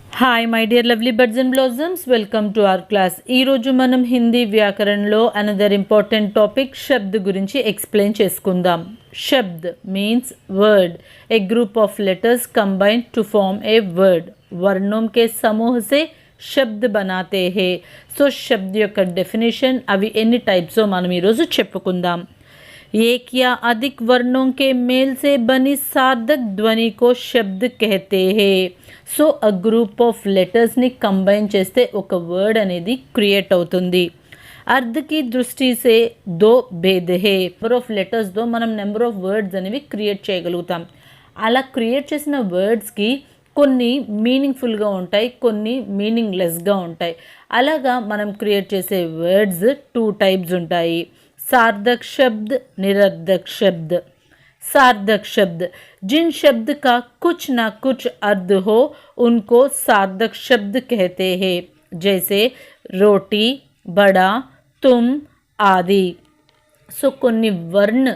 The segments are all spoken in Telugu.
Hi my dear lovely birds and blossoms, welcome to our class. ఈరోజు మనం హిందీ వ్యాకరణంలో అనదర్ ఇంపార్టెంట్ టాపిక్ శబ్ద్ గురించి ఎక్స్ప్లెయిన్ చేసుకుందాం. శబ్ద్ means word, a group of letters combined to form a word. वर्णों के समूह से శబ్ద్ బనాతే హే. సో శబ్ద్ యొక్క డెఫినేషన్, అవి ఎన్ని టైప్సో మనం ఈరోజు చెప్పుకుందాం. एक या अधिक वर्णों के मेल से बनी सार्थक ध्वनि को शब्द कहते हैं. సో అ గ్రూప్ ఆఫ్ లెటర్స్ని కంబైన్ చేస్తే ఒక వర్డ్ అనేది క్రియేట్ అవుతుంది. అర్ధకి దృష్టి సే దో భేద్ హే. నెంబర్ ఆఫ్ లెటర్స్తో మనం నెంబర్ ఆఫ్ వర్డ్స్ అనేవి క్రియేట్ చేయగలుగుతాం. అలా క్రియేట్ చేసిన వర్డ్స్కి కొన్ని మీనింగ్ఫుల్గా ఉంటాయి, కొన్ని మీనింగ్లెస్గా ఉంటాయి. అలాగా మనం క్రియేట్ చేసే వర్డ్స్ 2 టైప్స్ ఉంటాయి. सार्थक शब्द, निरर्थक शब्द. सार्थक शब्द, जिन शब्द का कुछ ना कुछ अर्थ हो उनको सार्थक शब्द कहते हैं. जैसे रोटी, बड़ा, तुम आदि. సో కొన్ని వర్డ్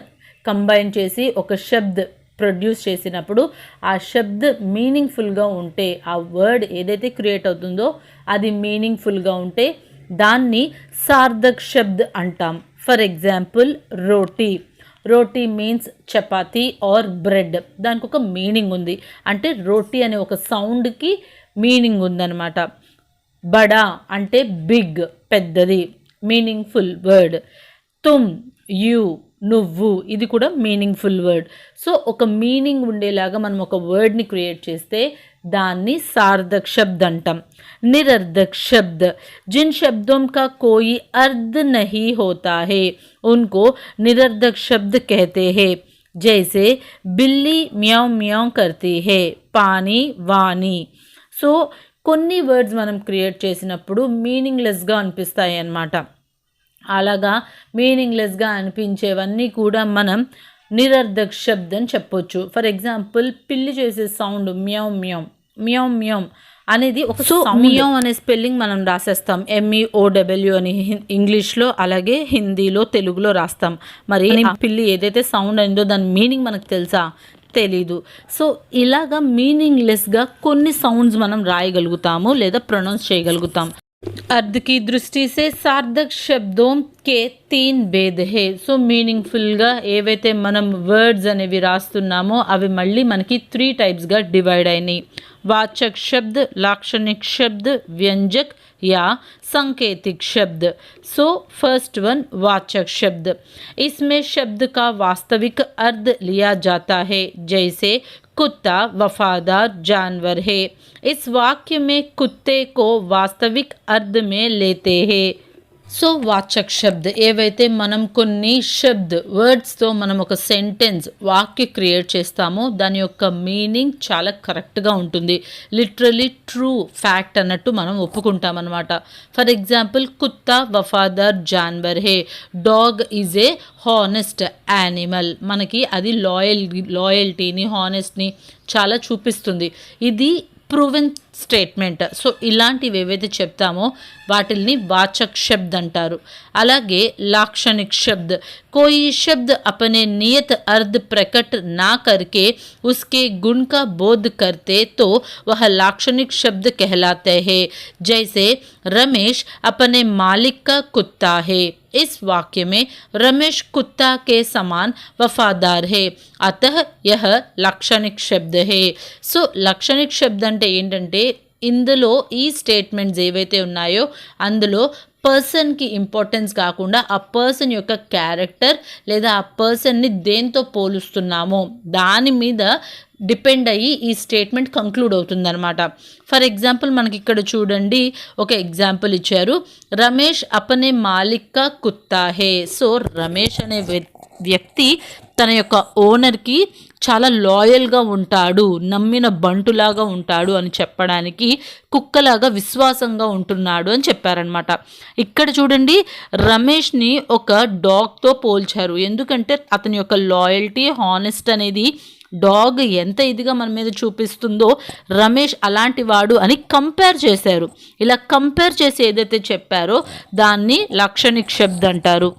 కంబైన్ చేసి ఒక శబ్ద్ ప్రొడ్యూస్ చేసినప్పుడు ఆ శబ్ద్ మీనింగ్ఫుల్గా ఉంటే, ఆ వర్డ్ ఏదైతే క్రియేట్ అవుతుందో అది మీనింగ్ఫుల్గా ఉంటే దాన్ని సార్థక్ శబ్ద్ అంటాం. For example roti. Roti means chapati or bread. దానికి ఒక మీనింగ్ ఉంది, అంటే రోటీ అనే ఒక సౌండ్కి మీనింగ్ ఉందన్నమాట. బడా అంటే బిగ్, పెద్దది, మీనింగ్ఫుల్ వర్డ్. తుమ్, యూ, నువ్వు, ఇది కూడా మీనింగ్ఫుల్ వర్డ్. సో ఒక మీనింగ్ ఉండేలాగా మనం ఒక వర్డ్ని క్రియేట్ చేస్తే దాన్ని सार्थक शब्द अंटाम. निरर्थक शब्द, जिन शब्दों का कोई अर्थ नहीं होता है उनको निरर्थक शब्द कहते हैं. जैसे बिल्ली म्याऊ म्याऊ करती है, पानी वानी. సో కొన్ని వర్డ్స్ మనం క్రియేట్ చేసినప్పుడు మీనింగ్లెస్గా అనిపిస్తాయి అన్నమాట. అలాగా మీనింగ్లెస్గా అనిపించేవన్నీ కూడా మనం నిరర్థక్ శబ్ద్ అని చెప్పొచ్చు. ఫర్ ఎగ్జాంపుల్ పిల్లి చేసే సౌండ్ మ్యావ్ మ్యావ్ మ్యావ్ మ్యావ్ అనేది ఒక మ్యావ్ అనే స్పెల్లింగ్ మనం రాసేస్తాం MEOW అని ఇంగ్లీష్లో, అలాగే హిందీలో, తెలుగులో రాస్తాం. మరి పిల్లి ఏదైతే సౌండ్ అయిందో దాని మీనింగ్ మనకు తెలుసా? తెలీదు. సో ఇలాగా మీనింగ్లెస్గా కొన్ని సౌండ్స్ మనం రాయగలుగుతాము లేదా ప్రొనౌన్స్ చేయగలుగుతాం. अर्थ की दृष्टि से सार्थक शब्दों के 3 भेद है. సో మీనింగ్ఫుల్గా ఏవైతే మనం వర్డ్స్ అనేవి రాస్తున్నామో అవి మళ్ళీ మనకి 3 టైప్స్గా డివైడ్ అయినాయి. वाचक शब्द, लाक्षणिक शब्द, व्यंजक या संकेतिक शब्द. सो फर्स्ट वन वाचक शब्द. इसमें शब्द का वास्तविक अर्थ लिया जाता है. जैसे कुत्ता वफादार जानवर है. इस वाक्य में कुत्ते को वास्तविक अर्थ में लेते हैं. సో వాచక్ శబ్ద్, ఏవైతే మనం కొన్ని శబ్ద్ వర్డ్స్తో మనం ఒక సెంటెన్స్ వాక్య క్రియేట్ చేస్తామో దాని యొక్క మీనింగ్ చాలా కరెక్ట్గా ఉంటుంది. లిటరలీ ట్రూ ఫ్యాక్ట్ అన్నట్టు మనం ఒప్పుకుంటాం అనమాట. ఫర్ ఎగ్జాంపుల్ కుత్తా వఫాదార్ జాన్వర్ హే, dog is a honest animal. మనకి అది లాయల్టీని, హానెస్ట్ని చాలా చూపిస్తుంది. ఇది ప్రూవెన్ స్టేట్మెంట్. సో ఇలాంటివి ఏవైతే చెప్తామో వాటిల్ని వాచక్ శబ్ద్ అంటారు. అలాగే లాక్షణిక్ శబ్ద్, कोई शब्द अपने नियत अर्थ प्रकट ना करके उसके गुण का बोध करते तो वह लाक्षणिक शब्द कहलाते हैं. जैसे रमेश अपने मालिक का कुत्ता है. इस वाक्य में रमेश कुत्ता के समान वफादार है, अतः यह लाक्षणिक शब्द है. సో లాక్షణిక్ శబ్ద్ అంటే ఏంటంటే ఇందులో ఈ స్టేట్మెంట్స్ ఏవైతే ఉన్నాయో అందులో పర్సన్కి ఇంపార్టెన్స్ కాకుండా ఆ పర్సన్ యొక్క క్యారెక్టర్ లేదా ఆ పర్సన్ని దేంతో పోలుస్తున్నామో దాని మీద డిపెండ్ అయ్యి ఈ స్టేట్మెంట్ కంక్లూడ్ అవుతుందన్నమాట. ఫర్ ఎగ్జాంపుల్ మనకి ఇక్కడ చూడండి, ఒక ఎగ్జాంపుల్ ఇచ్చారు, రమేష్ అపనే మాలిక్ కా కుత్తా హే. సో రమేష్ అనే వ్యక్తి తన యొక్క ఓనర్కి చాలా లాయల్గా ఉంటాడు, నమ్మిన బంటులాగా ఉంటాడు అని చెప్పడానికి కుక్కలాగా విశ్వాసంగా ఉంటున్నాడు అని చెప్పారనమాట. ఇక్కడ చూడండి, రమేష్ని ఒక డాగ్తో పోల్చారు. ఎందుకంటే అతని యొక్క లాయల్టీ, హానెస్ట్ అనేది డాగ్ ఎంత ఇదిగా మన మీద చూపిస్తుందో రమేష్ అలాంటి వాడు అని కంపేర్ చేశారు. ఇలా కంపేర్ చేసి ఏదైతే చెప్పారో దాన్ని లాక్షణిక్ శబ్ద్ అంటారు.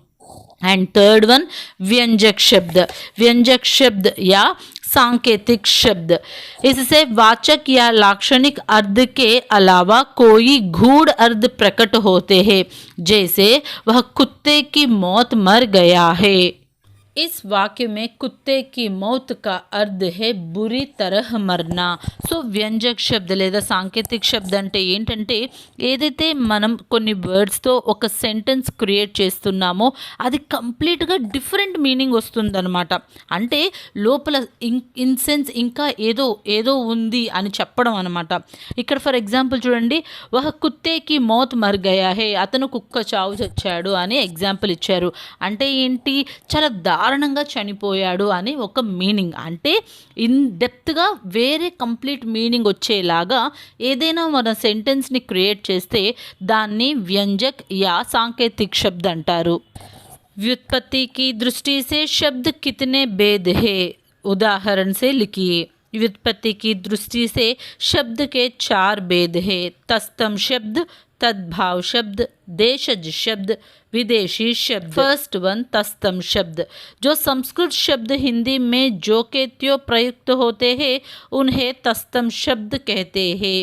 एंड थर्ड वन व्यंजक शब्द. व्यंजक शब्द या सांकेतिक शब्द, इससे वाचक या लाक्षणिक अर्थ के अलावा कोई गूढ़ अर्थ प्रकट होते हैं, जैसे वह कुत्ते की मौत मर गया है। इस वाक्य में कुत्ते की मौत का अर्थ है बुरी तरह మర్నా. సో వ్యంజక్ శబ్ద లేదా సాంకేతిక శబ్ద అంటే ఏంటంటే ఏదైతే మనం కొన్ని వర్డ్స్తో ఒక సెంటెన్స్ క్రియేట్ చేస్తున్నామో అది కంప్లీట్గా డిఫరెంట్ మీనింగ్ వస్తుందన్నమాట. అంటే లోపల ఇన్సెన్స్ ఇంకా ఏదో ఏదో ఉంది అని చెప్పడం అనమాట. ఇక్కడ ఫర్ ఎగ్జాంపుల్ చూడండి, వహ కుత్తేకి మౌత్ మర్ గయా హే, అతను కుక్క చావు చచ్చాడు అని ఎగ్జాంపుల్ ఇచ్చారు. అంటే ఏంటి, చాలా దారుణంగా చనిపోయాడు అని ఒక మీనింగ్. అంటే ఇన్ డెప్త్గా వేరే కంప్లీట్ మీనింగ్ వచ్చేలాగా ఏదైనా మన సెంటెన్స్ని క్రియేట్ చేస్తే దాన్ని వ్యంజక్ యా सांकेतिक शब्द అంటారు. व्युत्पत्ति की दृष्टि से शब्द कितने भेद है, उदाहरण से लिखिए. व्युत्पत्ति की दृष्टि से शब्द के 4 भेद है. तस्तम शब्द, तद्भाव शब्द, देशज शब्द, विदेशी शब्द. फर्स्ट वन तस्तम शब्द. जो संस्कृत शब्द हिंदी में जो के त्यों प्रयुक्त होते हैं उन्हें तस्तम शब्द कहते हैं.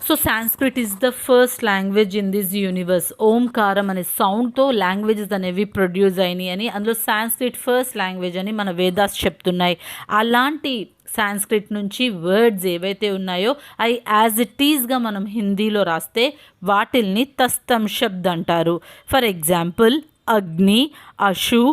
So Sanskrit is the first language in this universe. ఓంకారం అనే సౌండ్తో లాంగ్వేజెస్ అనేవి ప్రొడ్యూస్ అయినాయి అని, అందులో సాంస్క్రిట్ ఫస్ట్ లాంగ్వేజ్ అని మన వేదాస్ చెప్తున్నాయి. అలాంటి సాంస్క్రిట్ నుంచి వర్డ్స్ ఏవైతే ఉన్నాయో అవి యాజ్ ఇట్ ఈజ్గా మనం హిందీలో రాస్తే వాటిల్ని తస్తం శబ్ద్ అంటారు. ఫర్ ఎగ్జాంపుల్ అగ్ని, అశు,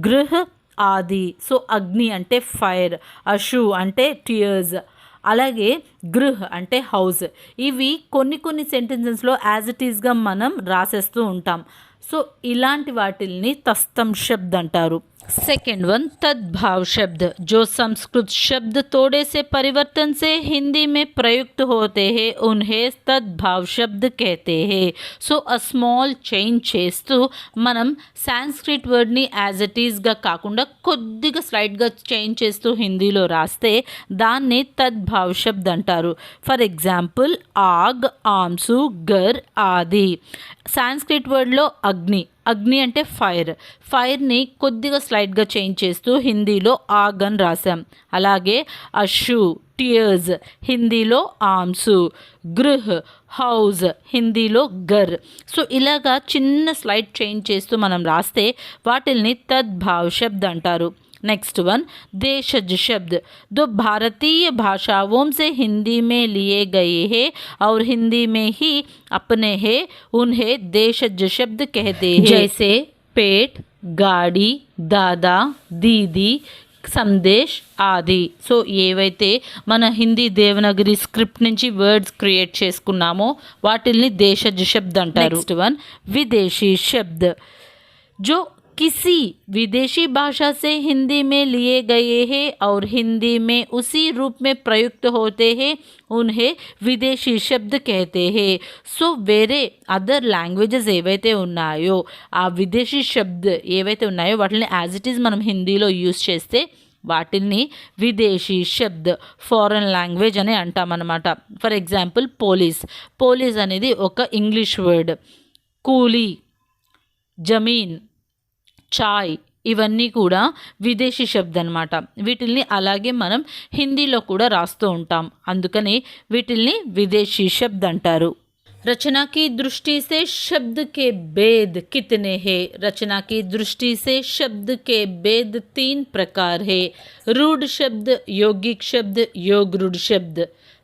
గృహ, ఆది. సో అగ్ని అంటే ఫైర్, అశు అంటే టియర్స్, అలాగే గృహ్ అంటే హౌస్. ఇవి కొన్ని సెంటెన్సెస్లో యాజ్ ఇట్ ఈస్గా మనం రాసేస్తూ ఉంటాం. సో ఇలాంటి వాటిల్ని తస్తం శబ్ద్ అంటారు. सेकेंड वन तद्भाव शब्द. जो संस्कृत शब्द थोड़े से परिवर्तन से हिंदी में प्रयुक्त होते हैं उन्हें तद्भाव शब्द कहते हैं. సో అ స్మాల్ చేంజ్ చేస్తూ మనం సాంస్క్రిట్ వర్డ్ని యాజ్ ఇట్ ఈస్గా కాకుండా కొద్దిగా స్లైడ్గా చేంజ్ చేస్తూ హిందీలో రాస్తే దాన్ని తద్భావ్ శబ్ద్ అంటారు. ఫర్ ఎగ్జాంపుల్ ఆగ్, ఆంసు, గర్, ఆది. సాంస్క్రిట్ వర్డ్లో అగ్ని, అగ్ని అంటే ఫైర్, ఫైర్ని కొద్దిగా స్లైడ్గా చేంజ్ చేస్తూ హిందీలో ఆగ్ అని రాసాం. అలాగే అశు, టియర్స్, హిందీలో ఆంసు, గృహ్, హౌస్, హిందీలో గర్. సో ఇలాగా చిన్న స్లైడ్ చేంజ్ చేస్తూ మనం రాస్తే వాటిల్ని తద్భావ్ శబ్ద్ అంటారు. नेक्स्ट वन देशज शब्द. दो भारतीय भाषाओं से हिंदी में लिए गए हैं और हिंदी में ही अपने हैं उन्हें देशज शब्द कहते हैं. जैसे पेट, गाड़ी, दादा, दीदी, సందేశ్, ఆది. సో ఏవైతే మన హిందీ దేవనగరి స్క్రిప్ట్ నుంచి వర్డ్స్ క్రియేట్ చేసుకున్నామో వాటిల్ని దేశజ్ శబ్ద్ అంటారు. నెక్స్ట్ వన్ విదేశీ శబ్ద్. జో किसी विदेशी भाषा से हिंदी में लिए गए हैं और हिंदी में उसी रूप में प्रयुक्त होते हैं उन्हें विदेशी शब्द कहते हैं. సో వేరే అదర్ లాంగ్వేజెస్ ఏవైతే ఉన్నాయో ఆ విదేశీ శబ్ద్ ఏవైతే ఉన్నాయో వాటిని యాజ్ ఇట్ ఈజ్ మనం హిందీలో యూజ్ చేస్తే వాటిని విదేశీ శబ్ద్, ఫారెన్ లాంగ్వేజ్ అని అంటామన్నమాట. For example police. పోలీస్ అనేది ఒక ఇంగ్లీష్ వర్డ్. కూలీ, జమీన్, చాయ్ ఇవన్నీ కూడా విదేశీ శబ్ద్ అనమాట. వీటిల్ని అలాగే మనం హిందీలో కూడా రాస్తూ ఉంటాం, అందుకని వీటిల్ని విదేశీ శబ్ద్ అంటారు. रचना की दृष्टि से शब्द के भेद कितने हैं? रचना की दृष्टि से शब्द के भेद 3 प्रकार है. रूढ़ शब्द, यौगिक शब्द, योग रूढ़ शब्द.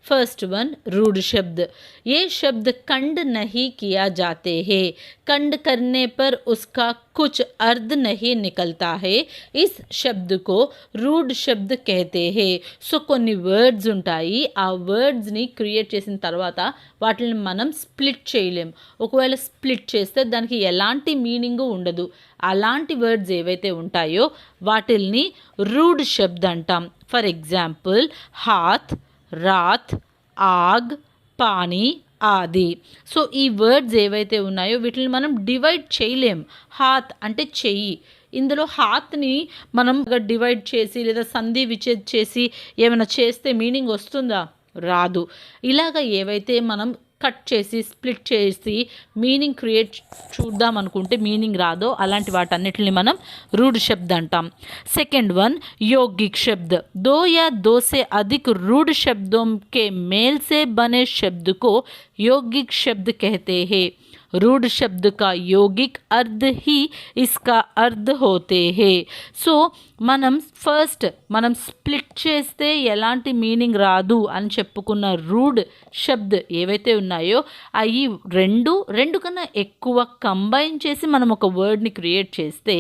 फर्स्ट वन रूढ़ शब्द. ये शब्द खंड नहीं किया जाते हैं. खंड करने पर उसका कुछ अर्थ नहीं निकलता है. इस शब्द को रूढ़ शब्द कहते हैं. సో కొన్ని వర్డ్స్ ఉంటాయి, ఆ వర్డ్స్ని క్రియేట్ చేసిన తర్వాత వాటిని మనం స్ప్లిట్ చేయలేం. ఒకవేళ స్ప్లిట్ చేస్తే దానికి ఎలాంటి మీనింగ్ ఉండదు. అలాంటి వర్డ్స్ ఏవైతే ఉంటాయో వాటిల్ని రూఢ్ శబ్ద్ అంటాం. ఫర్ ఎగ్జాంపుల్ హాత్, రాత్, ఆగ్, పానీ, ఆది. సో ఈ వర్డ్స్ ఏవైతే ఉన్నాయో వీటిని మనం డివైడ్ చేయలేం. హాత్ అంటే చెయ్యి, ఇందులో హాత్ని మనం డివైడ్ చేసి లేదా సంధి విచ్ఛేద్ చేసి ఏమైనా చేస్తే మీనింగ్ వస్తుందా? రాదు. ఇలాగ ఏవైతే మనం కట్ చేసి స్ప్లిట్ చేసి మీనింగ్ క్రియేట్ చూద్దాం అనుకుంటే మీనింగ్ రాదో అలాంటి వాటన్నిటిని మనం रूढ़ शब्द अंटाम। सेकेंड वन यौगिक शब्द। दो या दो से अधिक रूढ़ शब्दों के मेल से बने शब्द को यौगिक शब्द कहते हैं। रूढ़ शब्द का यौगिक अर्थ ही इसका अर्थ होते हैं। సో మనం ఫస్ట్ స్ప్లిట్ చేస్తే ఎలాంటి మీనింగ్ రాదు అని చెప్పుకున్న రూఢ్ శబ్ద్ ఏవైతే ఉన్నాయో అవి రెండు కన్నా ఎక్కువ కంబైన్ చేసి మనం ఒక వర్డ్ని క్రియేట్ చేస్తే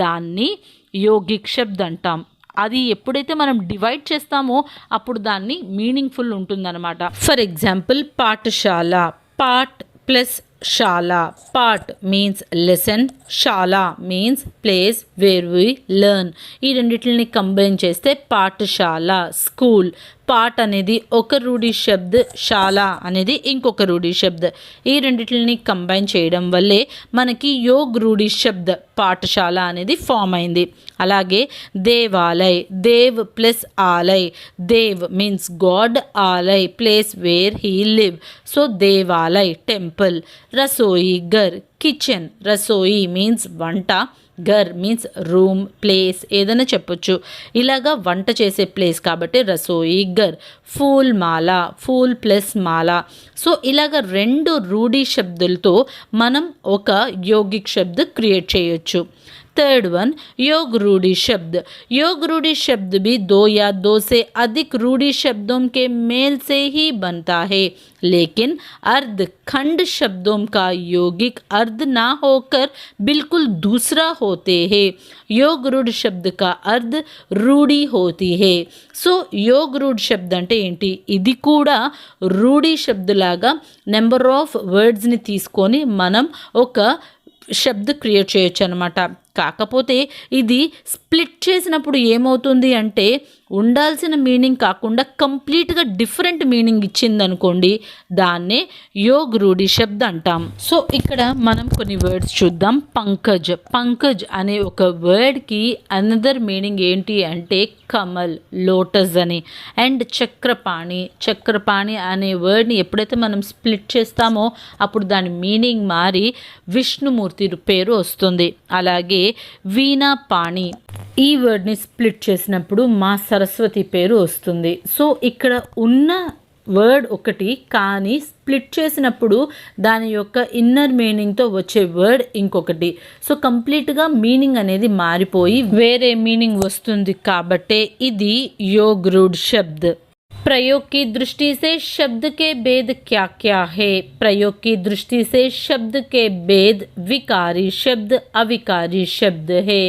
దాన్ని యోగిక్ శబ్ద్ అంటాం। అది ఎప్పుడైతే మనం డివైడ్ చేస్తామో అప్పుడు దాన్ని మీనింగ్ఫుల్ ఉంటుందన్నమాట। ఫర్ ఎగ్జాంపుల్ పాఠశాల, పాఠ్ plus Shala. Part means lesson, Shala means place where we learn. ఈ రెండిటిని కంబైన్ చేస్తే పాఠశాల స్కూల్। పాఠ్ అనేది ఒక రూఢి శబ్ద్, శాల అనేది ఇంకొక రూఢి శబ్ద్। ఈ రెండిటిని కంబైన్ చేయడం వల్లే మనకి యోగ్ రూఢి శబ్ద్ పాఠశాల అనేది ఫామ్ అయింది। అలాగే దేవాలయ్, దేవ్ ప్లస్ ఆలయ్, దేవ్ మీన్స్ గాడ్, ఆలయ్ place where he live, so దేవాలయ్ టెంపుల్। రసోయి గర్, కిచెన్, రసోయి మీన్స్ వంట, గర్ మీన్స్ రూమ్, ప్లేస్ ఏదైనా చెప్పొచ్చు। ఇలాగా వంట చేసే ప్లేస్ కాబట్టి రసోయి గర్। ఫూల్ మాల, ఫూల్ ప్లస్ మాల। సో ఇలాగ రెండు రూఢి శబ్దులతో మనం ఒక యోగిక్ శబ్ద్ క్రియేట్ చేయొచ్చు। थर्ड वन योग रूढ़ी शब्द। योग रूढ़ी शब्द भी दो या दो से अधिक रूढ़ी शब्दों के मेल से ही बनता है, लेकिन अर्ध खंड शब्दों का यौगिक अर्ध ना होकर बिल्कुल दूसरा होते हैं। योग रूढ़ शब्द का अर्ध रूढ़ी होती है। సో యోగ్ రూఢ్ శబ్ద్ అంటే ఏంటి? ఇది కూడా రూఢి శబ్ద్ లాగా నెంబర్ ఆఫ్ వర్డ్స్ని తీసుకొని మనం ఒక శబ్ద్ క్రియేట్ చేయొచ్చు అనమాట। కాకపోతే ఇది స్ప్లిట్ చేసినప్పుడు ఏమవుతుంది అంటే ఉండాల్సిన మీనింగ్ కాకుండా కంప్లీట్గా డిఫరెంట్ మీనింగ్ ఇచ్చిందనుకోండి, దాన్నే యోగ్ రూఢి శబ్ద్ అంటాం। సో ఇక్కడ మనం కొన్ని వర్డ్స్ చూద్దాం। పంకజ్, పంకజ్ అనే ఒక వర్డ్కి అనదర్ మీనింగ్ ఏంటి అంటే కమల్, లోటస్ అని। అండ్ చక్రపాణి, చక్రపాణి అనే వర్డ్ని ఎప్పుడైతే మనం స్ప్లిట్ చేస్తామో అప్పుడు దాని మీనింగ్ మారి విష్ణుమూర్తి పేరు వస్తుంది। అలాగే వీణాపాణి, ఈ వర్డ్ని స్ప్లిట్ చేసినప్పుడు మా సరస్వతి పేరు వస్తుంది। సో ఇక్కడ ఉన్న వర్డ్ ఒకటి కానీ స్ప్లిట్ చేసినప్పుడు దాని యొక్క ఇన్నర్ మీనింగ్తో వచ్చే వర్డ్ ఇంకొకటి। సో కంప్లీట్గా మీనింగ్ అనేది మారిపోయి వేరే మీనింగ్ వస్తుంది కాబట్టే ఇది యోగ్ రూఢ్ శబ్ద్। प्रयोग की दृष्टि से शब्द के भेद क्या क्या है? प्रयोग की दृष्टि से शब्द के भेद विकारी शब्द, अविकारी शब्द है।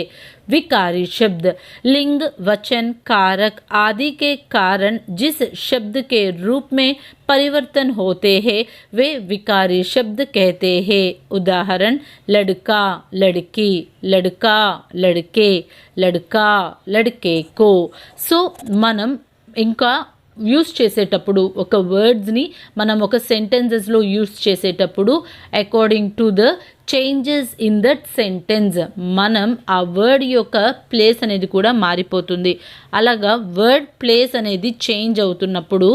विकारी शब्द लिंग, वचन, कारक आदि के कारण जिस शब्द के रूप में परिवर्तन होते हैं वे विकारी शब्द कहते हैं। उदाहरण लड़का, लड़की, लड़का, लड़के, लड़का, लड़के को। सो మనం ఇంకా యూస్ చేసేటప్పుడు ఒక వర్డ్స్ని మనం ఒక సెంటెన్సెస్లో యూస్ చేసేటప్పుడు according to the changes in that sentence మనం ఆ వర్డ్ యొక్క ప్లేస్ అనేది కూడా మారిపోతుంది। అలాగా వర్డ్ ప్లేస్ అనేది చేంజ్ అవుతున్నప్పుడు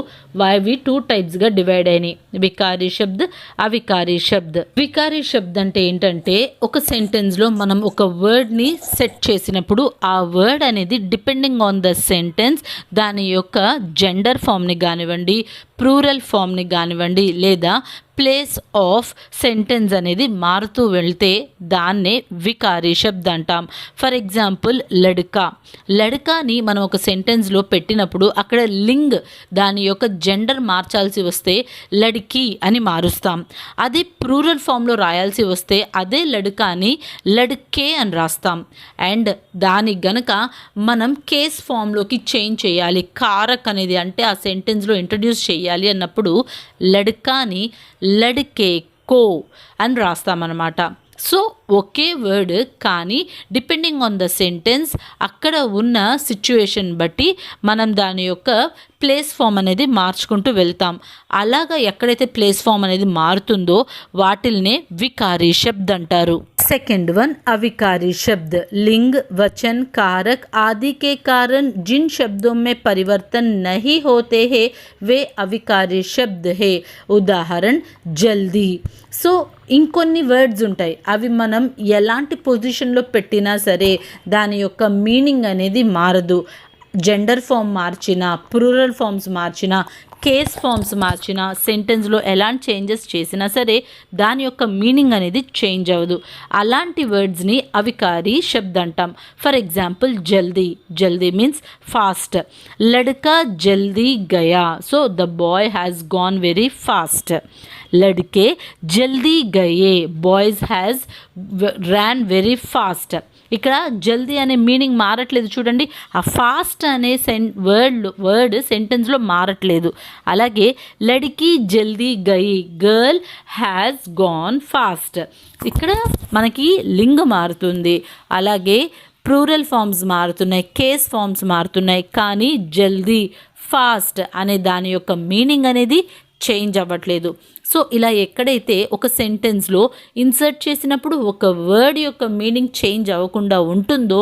అవి 2 టైప్స్గా డివైడ్ అయినాయి, వికారి శబ్ద్, అవికారి శబ్ద్। వికారి శబ్ద్ అంటే ఏంటంటే ఒక సెంటెన్స్లో మనం ఒక వర్డ్ని సెట్ చేసినప్పుడు ఆ వర్డ్ అనేది డిపెండింగ్ ఆన్ ద సెంటెన్స్ దాని యొక్క జెండర్ ఫామ్ని కానివ్వండి, ప్లూరల్ ఫామ్ని కానివ్వండి లేదా ప్లేస్ ఆఫ్ సెంటెన్స్ అనేది మారుతూ వెళ్తే దాన్నే వికారి శబ్ద్ అంటాం। ఫర్ ఎగ్జాంపుల్ లడ్కా, లడ్కాని మనం ఒక సెంటెన్స్లో పెట్టినప్పుడు అక్కడ లింగ్ దాని యొక్క జెండర్ మార్చాల్సి వస్తే లడ్కీ అని మారుస్తాం। అదే ప్లూరల్ ఫామ్లో రాయాల్సి వస్తే అదే లడ్కాని లడ్కే అని రాస్తాం। అండ్ దాని గనక మనం కేస్ ఫామ్లోకి చేంజ్ చేయాలి, కారక్ అనేది అంటే ఆ సెంటెన్స్లో ఇంట్రడ్యూస్ చేయాలి అన్నప్పుడు లడ్కాని లడ్కే కో అని రాస్తామన్నమాట। సో ఒకే వర్డ్ కానీ డిపెండింగ్ ఆన్ ద సెంటెన్స్ అక్కడ ఉన్న సిచ్యువేషన్ బట్టి మనం దాని యొక్క ప్లేస్ ఫామ్ అనేది మార్చుకుంటూ వెళ్తాం. అలాగా ఎక్కడైతే ప్లేస్ ఫామ్ అనేది మారుతుందో వాటిల్నే వికారీ శబ్ద్ అంటారు. सेकंड वन अविकारी शब्द. लिंग, वचन, कारक आदि के कारण जिन शब्दों में परिवर्तन नहीं होते हैं वे अविकारी शब्द है. उदाहरण जल्दी. సో ఇంకొన్ని వర్డ్స్ ఉంటాయి, అవి మనం ఎలాంటి పొజిషన్లో పెట్టినా సరే దాని యొక్క మీనింగ్ అనేది మారదు. జెండర్ ఫామ్ మార్చినా, ప్లూరల్ ఫామ్స్ మార్చినా, కేస్ ఫామ్స్ మార్చిన, సెంటెన్స్లో ఎలాంటి చేంజెస్ చేసినా సరే దాని యొక్క మీనింగ్ అనేది చేంజ్ అవ్వదు. అలాంటి వర్డ్స్ని అవికారీ శబ్ద్ అంటాం. ఫర్ ఎగ్జాంపుల్ జల్దీ. జల్దీ మీన్స్ ఫాస్ట్. లడ్కా జల్దీ గయా. So the boy has gone very fast. లడ్కే జల్దీ గయే. Boys has ran very fast. ఇక్కడ జల్దీ అనే మీనింగ్ మారట్లేదు చూడండి, ఆ ఫాస్ట్ అనే వర్డ్ సెంటెన్స్లో మారట్లేదు. అలాగే లడ్కీ జల్దీ గయి, గర్ల్ హ్యాస్ గాన్ ఫాస్ట్. ఇక్కడ మనకి లింగ్ మారుతుంది, అలాగే ప్లూరల్ ఫామ్స్ మారుతున్నాయి, కేస్ ఫామ్స్ మారుతున్నాయి, కానీ జల్దీ, ఫాస్ట్ అనే దాని యొక్క మీనింగ్ అనేది చేంజ్ అవ్వట్లేదు. సో ఇలా ఎక్కడైతే ఒక సెంటెన్స్లో ఇన్సర్ట్ చేసినప్పుడు ఒక వర్డ్ యొక్క మీనింగ్ చేంజ్ అవ్వకుండా ఉంటుందో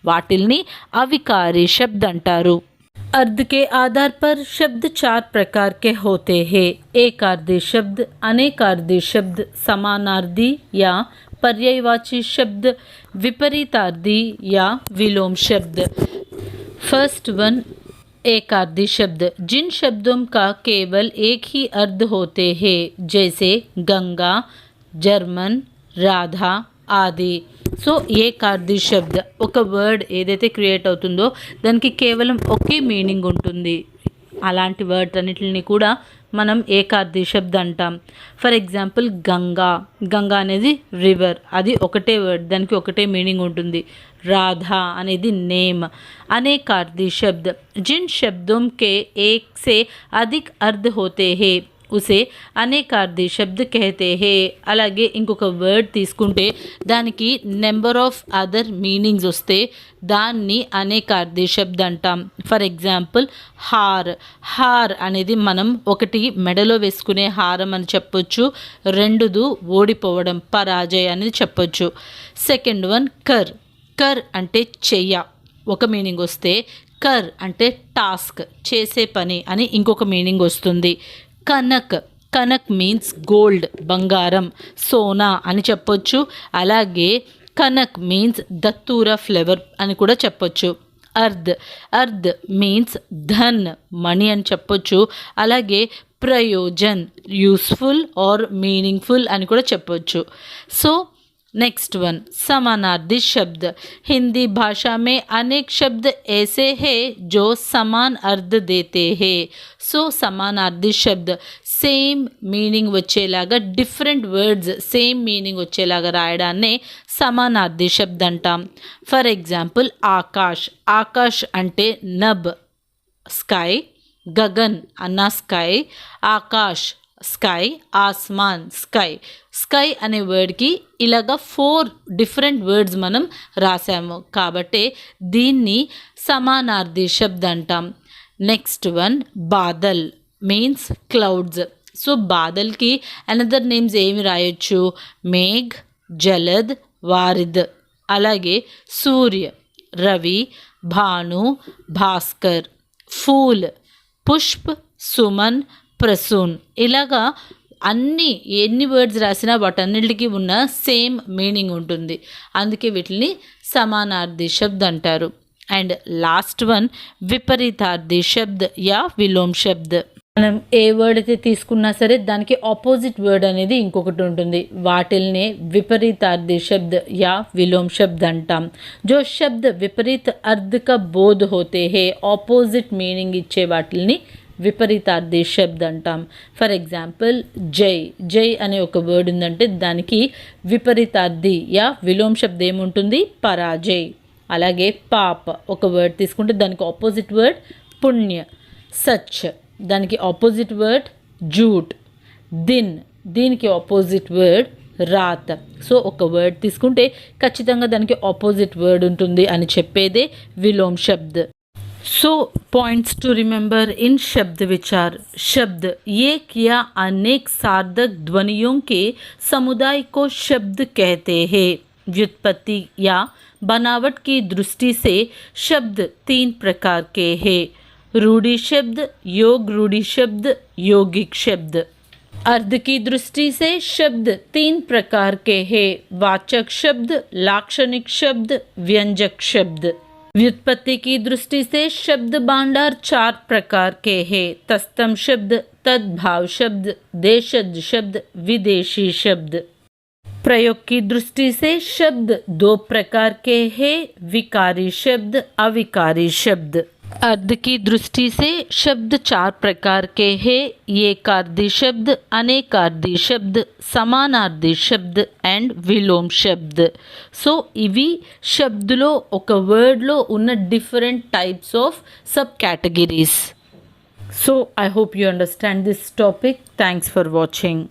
వాటిల్ని అవికారీ శబ్ద్ అంటారు. अर्थ के आधार पर शब्द 4 प्रकार के होते हैं. एकार्थी शब्द, अनेकार्थी शब्द, समानार्थी या पर्यायवाची शब्द, विपरीतार्थी या विलोम शब्द. फर्स्ट वन एकार्थी शब्द. जिन शब्दों का केवल एक ही अर्थ होते हैं जैसे गंगा, जर्मन, राधा ఆది. సో ఏకార్థి శబ్ద్, ఒక వర్డ్ ఏదైతే క్రియేట్ అవుతుందో దానికి కేవలం ఒకే మీనింగ్ ఉంటుంది. అలాంటి వర్డ్ అన్నిటిని కూడా మనం ఏకార్థి శబ్ద్ అంటాం. For example Ganga. గంగా అనేది రివర్, అది ఒకటే వర్డ్, దానికి ఒకటే మీనింగ్ ఉంటుంది. राधा అనేది नेम. अनेकार्थी शब्द. जिन शब्दों के एक से अधिक अर्थ होते हैं उसे అనేకార్థి శబ్ద్ कहते हैं. అలాగే ఇంకొక వర్డ్ తీసుకుంటే దానికి నెంబర్ ఆఫ్ అదర్ మీనింగ్స్ వస్తే దాన్ని అనేకార్థి శబ్ద్ అంటాం. For example hour. హార్ అనేది మనం ఒకటి మెడలో వేసుకునే హారం అని చెప్పొచ్చు, రెండుది ఓడిపోవడం, పరాజయ అనేది చెప్పొచ్చు. సెకండ్ వన్ కర్. కర్ అంటే చెయ్య ఒక మీనింగ్ వస్తే, కర్ అంటే టాస్క్, చేసే పని అని ఇంకొక మీనింగ్ వస్తుంది. కనక్. కనక్ మీన్స్ గోల్డ్, బంగారం, సోనా అని చెప్పొచ్చు. అలాగే కనక్ మీన్స్ దత్తూర ఫ్లేవర్ అని కూడా చెప్పొచ్చు. అర్ధ్. అర్ధ్ మీన్స్ ధన్, మనీ అని చెప్పొచ్చు. అలాగే ప్రయోజన్, యూస్ఫుల్ ఆర్ మీనింగ్ఫుల్ అని కూడా చెప్పొచ్చు. సో नेक्स्ट वन समानार्थी शब्द. हिंदी भाषा में अनेक शब्द ऐसे हैं जो समान अर्थ देते हैं. సో సమానార్థి శబ్ద్ సేమ్ మీనింగ్ వచ్చేలాగా, డిఫరెంట్ వర్డ్స్ సేమ్ మీనింగ్ వచ్చేలాగా రాయడాన్నే సమానార్థి శబ్ద్ అంటాం. For example Akash. ఆకాష్ అంటే నబ్, స్కై, గగన్ అన్న స్కై, ఆకాష్ స్కై, ఆస్మాన్ స్కై. స్కై అనే వర్డ్కి ఇలాగా 4 డిఫరెంట్ వర్డ్స్ మనం రాసాము కాబట్టి దీన్ని సమానార్థి శబ్ద్ అంటాం. నెక్స్ట్ వన్ బాదల్ మీన్స్ క్లౌడ్స్. సో బాదల్కి అనదర్ నేమ్స్ ఏమి రాయొచ్చు, మేఘ్, జలద్, వారిద్. అలాగే సూర్య, రవి, భాను, భాస్కర్, ఫూల్, పుష్ప్, సుమన్, ప్రసూన్. ఇలాగా ఎన్ని వర్డ్స్ రాసినా వాటన్నిటికీ ఉన్న సేమ్ మీనింగ్ ఉంటుంది, అందుకే వీటిని సమానార్థి శబ్ద్ అంటారు. అండ్ లాస్ట్ వన్ విపరీతార్థి శబ్ద్ యా విలోమ్ శబ్ద్. మనం ఏ వర్డ్ అయితే తీసుకున్నా సరే దానికి ఆపోజిట్ వర్డ్ అనేది ఇంకొకటి ఉంటుంది, వాటిల్నే విపరీతార్థి శబ్ద్ యా విలోమ్ శబ్ద్ అంటాం. జో శబ్ద్ విపరీత అర్థ కా బోధ్ హోతే హే, ఆపోజిట్ మీనింగ్ ఇచ్చే వాటిల్ని విపరీతార్థి శబ్ద్ అంటాం. ఫర్ ఎగ్జాంపుల్ జై. జై అనే ఒక వర్డ్ ఉందంటే దానికి విపరీతార్థి యా విలోమ్ శబ్ద్ ఏముంటుంది, పరాజయ్. అలాగే పాప్ ఒక వర్డ్ తీసుకుంటే దానికి ఆపోజిట్ వర్డ్ పుణ్య. సచ్ దానికి ఆపోజిట్ వర్డ్ జూట్. దిన్ దీనికి ఆపోజిట్ వర్డ్ రాత్. సో ఒక వర్డ్ తీసుకుంటే ఖచ్చితంగా దానికి ఆపోజిట్ వర్డ్ ఉంటుంది అని చెప్పేదే విలోమ్ శబ్ద్. सो पॉइंट्स टू रिमेंबर इन शब्द विचार. शब्द एक या अनेक सार्थक ध्वनियों के समुदाय को शब्द कहते हैं. व्युत्पत्ति या बनावट की दृष्टि से शब्द 3 प्रकार के हैं. रूढ़ि शब्द, योग रूढ़ि शब्द, यौगिक शब्द. अर्थ की दृष्टि से शब्द 3 प्रकार के हैं. वाचक शब्द, लाक्षणिक शब्द, व्यंजक शब्द. व्युत्पत्ति की दृष्टि से शब्द भांडार 4 प्रकार के हैं. तत्सम शब्द, तद्भाव शब्द, देशज शब्द, विदेशी शब्द. प्रयोग की दृष्टि से शब्द 2 प्रकार के हैं. विकारी शब्द, अविकारी शब्द. अर्थ की दृष्टि से शब्द 4 प्रकार के हैं. एकार्थी शब्द, अनेकार्थी शब्द, समानार्थी शब्द అండ్ విలోమ్ శబ్ద్. సో ఇవి శబ్దులో ఒక వర్డ్లో ఉన్న different types of sub categories. So I hope you understand this topic. Thanks for watching.